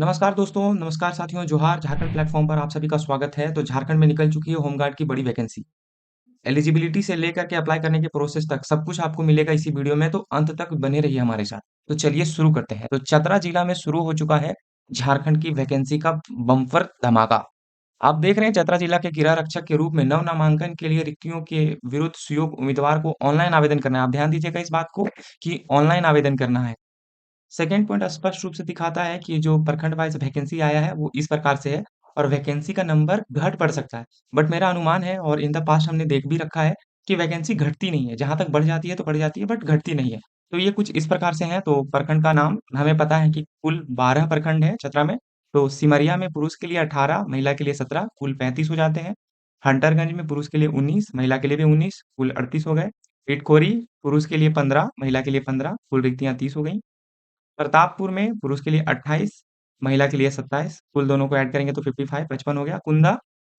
नमस्कार दोस्तों, नमस्कार साथियों, जोहार। झारखंड प्लेटफ़ॉर्म पर आप सभी का स्वागत है। तो झारखंड में निकल चुकी है होमगार्ड की बड़ी वैकेंसी। एलिजिबिलिटी से लेकर के अप्लाई करने के प्रोसेस तक सब कुछ आपको मिलेगा इसी वीडियो में, तो अंत तक बने रहिए हमारे साथ। तो चलिए शुरू करते हैं। तो चतरा जिला में शुरू हो चुका है झारखंड की वैकेंसी का बम्पर धमाका। आप देख रहे हैं चतरा जिला के गृह रक्षक के रूप में नव नामांकन के लिए रिक्तियों के विरुद्ध सुयोग्य उम्मीदवार को ऑनलाइन आवेदन करना है। आप ध्यान दीजिएगा इस बात को कि ऑनलाइन आवेदन करना है। सेकंड पॉइंट स्पष्ट रूप से दिखाता है कि जो प्रखंड वाइज़ वैकेंसी आया है, वो इस प्रकार से है और वैकेंसी का नंबर घट-बढ़ सकता है। बट मेरा अनुमान है और इन द पास्ट हमने देख भी रखा है कि वैकेंसी घटती नहीं है। जहाँ तक बढ़ जाती है तो बढ़ जाती है बट घटती नहीं है। तो ये कुछ इस प्रकार से हैं, तो प्रखंड का नाम हमें पता है कि कुल 12 प्रखंड हैं चतरा में। तो सिमरिया में पुरुष के लिए 18, महिला के लिए 17, कुल 35 हो जाते हैं। हंटरगंज में पुरुष के लिए 19, महिला के लिए भी 19, कुल 38 हो गए। इटखोरी पुरुष के लिए 15, महिला के लिए 15, कुल रिक्तियाँ 30 हो गईं। प्रतापपुर में पुरुष के लिए 28, महिला के लिए 27, कुल दोनों को ऐड करेंगे तो 55 55 हो गया। कुंदा,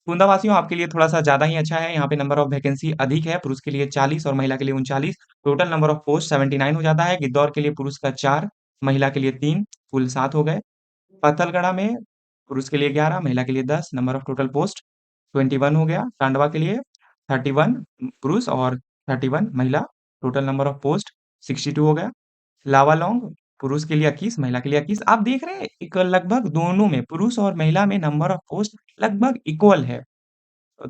कुंदा वासियों आपके लिए थोड़ा-सा ज़्यादा ही अच्छा है, यहाँ पे नंबर ऑफ वैकेंसी अधिक है, पुरुष के लिए 40 और महिला के लिए 39, टोटल नंबर ऑफ पोस्ट 79 हो जाता है। गिद्धौर के लिए पुरुष का 4, महिला के लिए 3, कुल 7 हो गए। पत्थलगड़ा में पुरुष के लिए 11, महिला के लिए 10, नंबर ऑफ टोटल पोस्ट 21 हो गया। टांडवा के लिए 31 पुरुष और 31 महिला, टोटल नंबर ऑफ पोस्ट 62 हो गया। लावालौंग पुरुष के लिए 21, महिला के लिए 21। आप देख रहे हैं एक लगभग दोनों में पुरुष और महिला में नंबर ऑफ पोस्ट लगभग इक्वल है।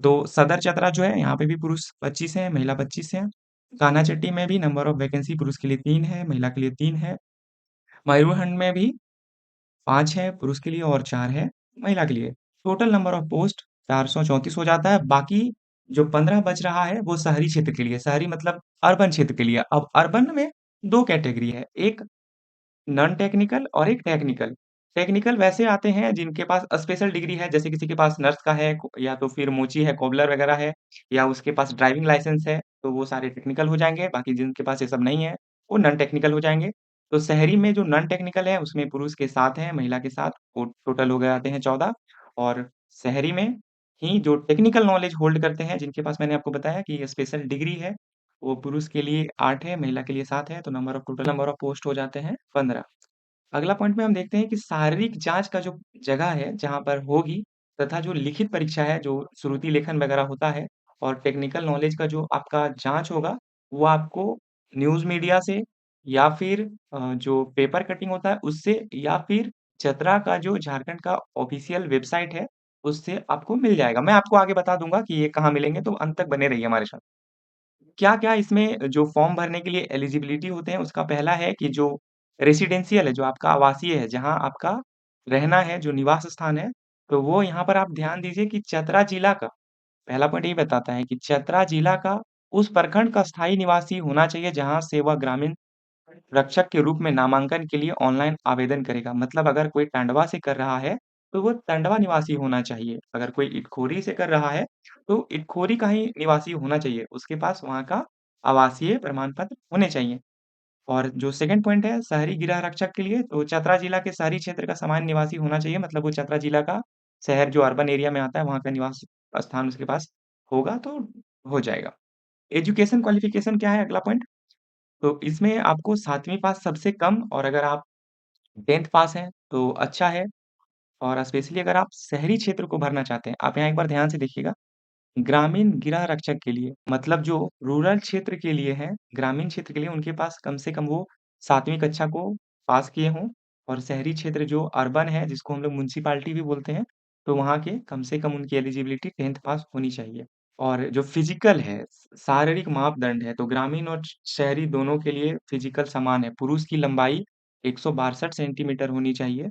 तो सदर चतरा जो है यहाँ पे भी पुरुष 25 है, महिला 25 है। कान्हाचट्टी में भी नंबर ऑफ वैकेंसी पुरुष के लिए 3 है, महिला के लिए 3 है। मयूरहंड में भी 5 है पुरुष के लिए और 4 है महिला के लिए। टोटल नंबर ऑफ पोस्ट 434 हो जाता है। बाकी जो 15 बच रहा है वो शहरी क्षेत्र के लिए, शहरी मतलब अर्बन क्षेत्र के लिए। अब अर्बन में 2 कैटेगरी है, एक नॉन टेक्निकल और एक टेक्निकल। टेक्निकल वैसे आते हैं जिनके पास स्पेशल डिग्री है, जैसे किसी के पास नर्स का है या तो फिर मोची है, कोबलर वगैरह है या उसके पास ड्राइविंग लाइसेंस है, तो वो सारे टेक्निकल हो जाएँगे। बाकी जिनके पास ये सब नहीं है, वो नॉन टेक्निकल हो जाएँगे। तो शहरी में जो नॉन टेक्निकल है, उसमें पुरुष के 7 हैं, महिला के 7, वो टोटल हो जाते हैं 14। और शहरी में ही जो टेक्निकल नॉलेज होल्ड करते हैं, जिनके पास मैंने आपको बताया कि स्पेशल डिग्री है, वो पुरुष के लिए 8 है, महिला के लिए 7 है, तो टोटल नंबर ऑफ पोस्ट हो जाते हैं 15। अगला पॉइंट में हम देखते हैं कि शारीरिक जाँच का जो जगह है, जहाँ पर होगी तथा जो लिखित परीक्षा है, जो श्रुति लेखन वगैरह होता है और टेक्निकल नॉलेज का जो आपका जाँच होगा, वो आपको न्यूज़ मीडिया से या फिर जो पेपर कटिंग होता है उससे या फिर चतरा का जो झारखंड का ऑफ़िशियल वेबसाइट है, उससे आपको मिल जाएगा। मैं आपको आगे बता दूँगा कि ये कहाँ मिलेंगे, तो अंत तक बने रहिए हमारे साथ। क्या-क्या इसमें जो फॉर्म भरने के लिए एलिजिबिलिटी होते हैं, उसका पहला है कि जो रेसिडेंशियल है, जो आपका आवासीय है, जहाँ आपका रहना है, जो निवास स्थान है, तो वो यहाँ पर आप ध्यान दीजिए कि चतरा जिला का पहला पॉइंट यही बताता है कि चतरा जिला का उस प्रखंड का स्थायी निवासी होना चाहिए, जहाँ से वह ग्रामीण रक्षक के रूप में नामांकन के लिए ऑनलाइन आवेदन करेगा। मतलब अगर कोई टंडवा से कर रहा है, तो वो टंडवा निवासी होना चाहिए। अगर कोई इटखोरी से कर रहा है, तो इटखोरी का ही निवासी होना चाहिए। उसके पास वहाँ का आवासीय प्रमाण पत्र होने चाहिए। और जो सेकंड पॉइंट है शहरी गृह रक्षक के लिए, तो चतरा जिला के शहरी क्षेत्र का सामान्य निवासी होना चाहिए। मतलब वो चतरा जिला का शहर जो अर्बन एरिया में आता है, वहाँ का निवास स्थान उसके पास होगा तो हो जाएगा। एजुकेशन क्वालिफ़िकेशन क्या है अगला पॉइंट? तो इसमें आपको 7वीं पास सबसे कम और अगर आप 10th पास हैं, तो अच्छा है और स्पेशली अगर आप शहरी क्षेत्र को भरना चाहते हैं, आप यहाँ एक बार ध्यान से देखिएगा, ग्रामीण गृह रक्षक के लिए मतलब जो रूरल क्षेत्र के लिए है, ग्रामीण क्षेत्र के लिए उनके पास कम से कम वो 7वीं कक्षा को पास किए हों और शहरी क्षेत्र जो अर्बन है, जिसको हम लोग म्युनिसिपैलिटी भी बोलते हैं, तो वहाँ के कम से कम उनकी एलिजिबिलिटी 10th पास होनी चाहिए। और जो फिजिकल है, शारीरिक मापदंड है, तो ग्रामीण और शहरी दोनों के लिए फिजिकल समान है। पुरुष की लंबाई 162 सेंटीमीटर होनी चाहिए,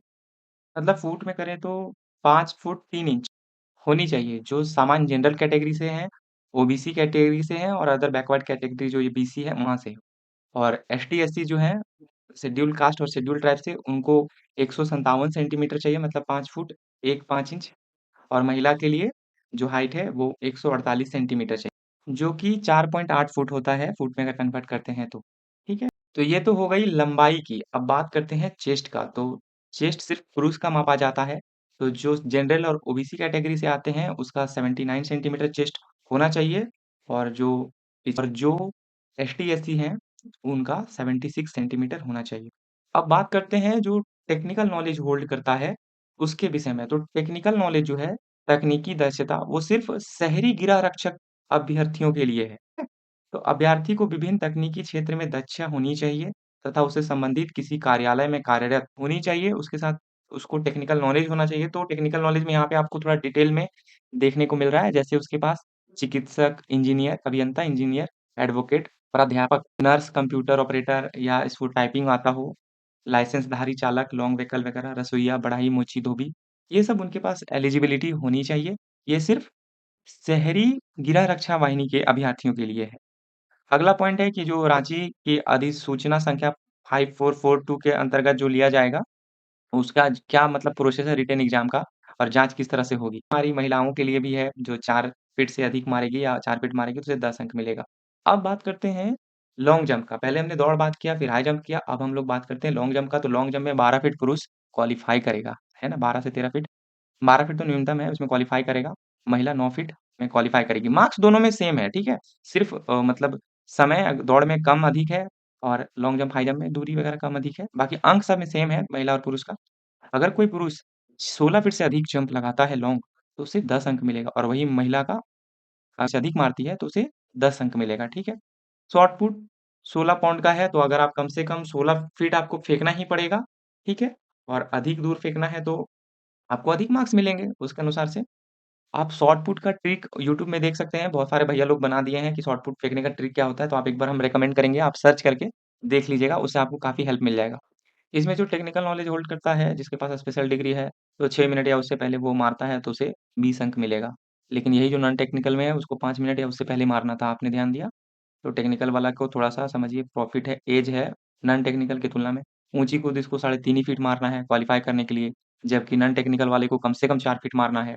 मतलब फुट में करें तो 5 फुट 3 इंच होनी चाहिए, जो सामान्य जनरल कैटेगरी से हैं, ओबीसी कैटेगरी से हैं और अदर बैकवर्ड कैटेगरी जो ये बीसी है, वहाँ से। और एसटी-एससी जो हैं, शेड्यूल कास्ट और शेड्यूल ट्राइब से उनको 157 सेंटीमीटर चाहिए मतलब 5 फुट 1 5 इंच और महिला के लिए जो हाइट है वो 148 सेंटीमीटर चाहिए, जो कि 4.8 फुट होता है, फुट में अगर कन्वर्ट करते हैं तो, ठीक है? तो ये तो हो गई लंबाई की, अब बात करते हैं चेस्ट का, तो चेस्ट सिर्फ़ पुरुष का मापा जाता है, तो जो जनरल और ओबीसी कैटेगरी से आते हैं, उसका 79 सेंटीमीटर चेस्ट होना चाहिए और जो एसटी-एससी हैं, उनका 76 सेंटीमीटर होना चाहिए। अब बात करते हैं जो टेक्निकल नॉलेज होल्ड करता है, उसके विषय में। तो टेक्निकल नॉलेज जो है, तकनीकी दक्षता, वो सिर्फ़ शहरी गृह रक्षक अभ्यर्थियों के लिए है। तो अभ्यर्थी को विभिन्न तकनीकी क्षेत्र में दक्षता होनी चाहिए तथा उससे संबंधित किसी कार्यालय में कार्यरत होनी चाहिए। उसके साथ उसको टेक्निकल नॉलेज होना चाहिए। तो टेक्निकल नॉलेज में यहाँ पे आपको थोड़ा डिटेल में देखने को मिल रहा है। जैसे उसके पास चिकित्सक, इंजीनियर, अभियंता, इंजीनियर, एडवोकेट, प्राध्यापक, नर्स, कंप्यूटर ऑपरेटर या इसको टाइपिंग आता हो, लाइसेंसधारी चालक, लॉन्ग व्हीकल वगैरह, रसोइया, बढ़ई, मोची, धोबी, ये सब उनके पास एलिजिबिलिटी होनी चाहिए। ये सिर्फ़ शहरी गृह रक्षा वाहिनी के अभ्यर्थियों के लिए है। अगला पॉइंट है कि जो रांची की अधिसूचना संख्या 5442 के अंतर्गत जो लिया जाएगा, उसका क्या मतलब प्रोसेस है रिटन एग्ज़ाम का और जाँच किस तरह से होगी। हमारी महिलाओं के लिए भी है, जो 4 फीट से अधिक मारेगी या 4 फीट मारेगी तो उसे 10 अंक मिलेगा। अब बात करते हैं लॉन्ग जंप का। पहले हमने दौड़ बात किया, फिर हाई जंप किया, अब हम लोग बात करते हैं लॉन्ग जंप का। तो लॉन्ग जंप में 12 फीट पुरुष क्वालीफाई करेगा, है ना? 12 से 13 फीट। 12 फीट तो न्यूनतम है, उसमें क्वालीफाई करेगा। महिला 9 फीट में क्वालीफाई करेगी। मार्क्स दोनों में सेम है, ठीक है? सिर्फ़ मतलब समय दौड़ में कम अधिक है और लॉन्ग जंप, हाई जंप में दूरी वगैरह कम अधिक है। बाकी अंक सब में सेम है महिला और पुरुष का। अगर कोई पुरुष 16 फीट से अधिक जंप लगाता है लॉन्ग, तो उसे 10 अंक मिलेगा और वही महिला का से अधिक मारती है तो उसे 10 अंक मिलेगा, ठीक है? शॉट पुट 16 पाउंड का है, तो अगर आप कम से कम 16 फीट आपको फेंकना ही पड़ेगा, ठीक है? और अधिक दूर फेंकना है तो आपको अधिक मार्क्स मिलेंगे उसके अनुसार से। आप शॉट पुट का ट्रिक यूट्यूब में देख सकते हैं, बहुत सारे भैया लोग बना दिए हैं कि शॉट पुट फेंकने का ट्रिक क्या होता है, तो आप एक बार हम रिकमेंड करेंगे, आप सर्च करके देख लीजिएगा, उससे आपको काफ़ी हेल्प मिल जाएगा। इसमें जो टेक्निकल नॉलेज होल्ड करता है, जिसके पास स्पेशल डिग्री है, तो 6 मिनट या उससे पहले वो मारता है तो उसे 20 अंक मिलेगा। लेकिन यही जो नॉन टेक्निकल में है, उसको 5 मिनट या उससे पहले मारना था, आपने ध्यान दिया? तो टेक्निकल वाला को थोड़ा-सा समझिए प्रॉफ़िट है, एज है नॉन टेक्निकल की तुलना में। ऊँची कूद इसको साढ़े 3 ही फीट मारना है क्वालीफ़ाई करने के लिए, जबकि नॉन टेक्निकल वाले को कम से कम 4 फीट मारना है।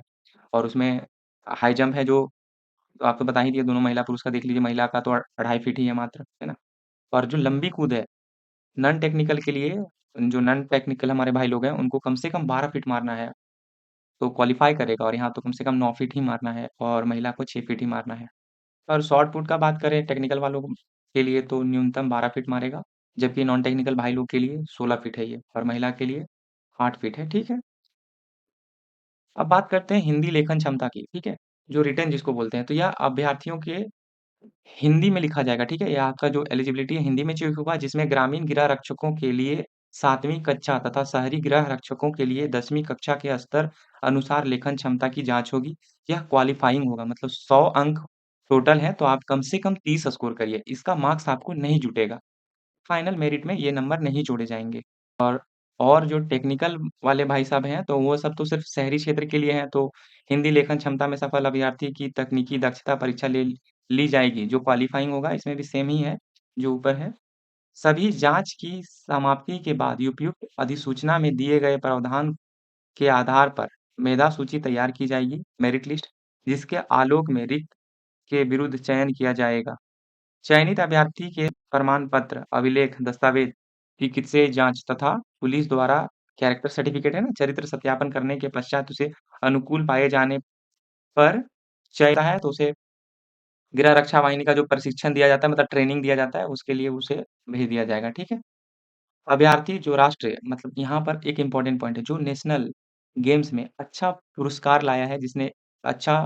और उसमें हाई जंप है जो तो आपको बता ही दिया दोनों महिला-पुरुष का देख लीजिए, महिला का तो 2.5 फीट ही है मात्र, है ना? और जो लंबी कूद है, नॉन टेक्निकल के लिए जो नॉन टेक्निकल हमारे भाई लोग हैं, उनको कम से कम 12 फीट मारना है, तो क्वालीफ़ाई करेगा और यहाँ तो कम से कम 9 फीट ही मारना है और महिला को 6 फीट ही मारना है। और शॉट पुट का बात करें टेक्निकल वालों के लिए तो न्यूनतम 12 फीट मारेगा, जबकि नॉन टेक्निकल भाई लोग के लिए 16 फीट है ये और महिला के लिए 8 फीट है, ठीक है? अब बात करते हैं हिंदी लेखन क्षमता की, ठीक है? जो रिटेन जिसको बोलते हैं, तो यह अभ्यर्थियों के हिंदी में लिखा जाएगा, ठीक है? ये आपका जो एलिजिबिलिटी है हिंदी में चेक होगा जिसमें ग्रामीण गृह रक्षकों के लिए 7वीं कक्षा तथा शहरी गृह रक्षकों के लिए 10वीं कक्षा के स्तर अनुसार लेखन क्षमता की जाँच होगी। यह क्वालीफाइंग होगा मतलब 100 अंक टोटल है तो आप कम से कम 30 स्कोर करिए, इसका मार्क्स आपको नहीं जुटेगा। फाइनल मेरिट में ये नंबर नहीं जोड़े जाएँगे। और और जो टेक्निकल वाले भाई साहब हैं, तो वो सब तो सिर्फ़ शहरी क्षेत्र के लिए हैं, तो हिंदी लेखन क्षमता में सफल अभ्यर्थी की तकनीकी दक्षता परीक्षा ले ली जाएगी, जो क्वालीफाइंग होगा, इसमें भी सेम ही है, जो ऊपर है। सभी जाँच की समाप्ति के बाद उपयुक्त अधिसूचना में दिए गए प्रावधान के आधार पर मेधा सूची तैयार की जाएगी, मेरिट लिस्ट, जिसके आलोक में रिक्त के विरुद्ध चयन किया जाएगा। चयनित अभ्यर्थी के प्रमाण पत्र, अभिलेख, दस्तावेज, चिकित्सीय जाँच तथा पुलिस द्वारा कैरेक्टर सर्टिफ़िकेट है ना, चरित्र सत्यापन करने के पश्चात उसे अनुकूल पाए जाने पर चयन है तो उसे गृह रक्षा वाहिनी का जो प्रशिक्षण दिया जाता है मतलब ट्रेनिंग दिया जाता है, उसके लिए उसे भेज दिया जाएगा, ठीक है? अभ्यर्थी जो राष्ट्रीय मतलब यहाँ पर एक इम्पोर्टेंट पॉइंट है, जो नेशनल गेम्स में अच्छा पुरस्कार लाया है, जिसने अच्छा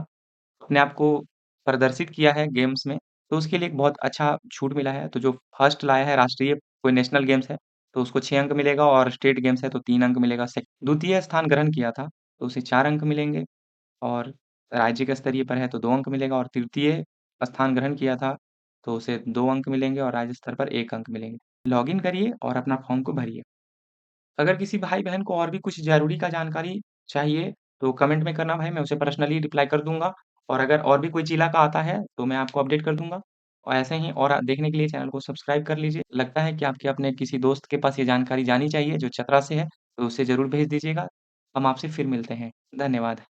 अपने आप को प्रदर्शित किया है गेम्स में, तो उसके लिए एक बहुत अच्छा छूट मिला है। तो जो फर्स्ट लाया है राष्ट्रीय कोई नेशनल गेम्स है, तो उसको 6 अंक मिलेगा और स्टेट गेम्स है तो 3 अंक मिलेगा। द्वितीय स्थान ग्रहण किया था, तो उसे 4 अंक मिलेंगे और राज्य के स्तरीय पर है तो 2 अंक मिलेगा और तृतीय स्थान ग्रहण किया था, तो उसे 2 अंक मिलेंगे और राज्य स्तर पर 1 अंक मिलेंगे। लॉगिन करिए और अपना फॉर्म को भरिए। अगर किसी भाई-बहन को और भी कुछ ज़रूरी का जानकारी चाहिए, तो कमेंट में करना भाई, मैं उसे पर्सनली रिप्लाई कर दूँगा और अगर और भी कोई जिला का आता है, तो मैं आपको अपडेट कर दूँगा। और ऐसे ही और देखने के लिए चैनल को सब्सक्राइब कर लीजिए। लगता है कि आपके अपने किसी दोस्त के पास ये जानकारी जानी चाहिए, जो चतरा से है, तो उसे ज़रूर भेज दीजिएगा। हम आपसे फिर मिलते हैं। धन्यवाद।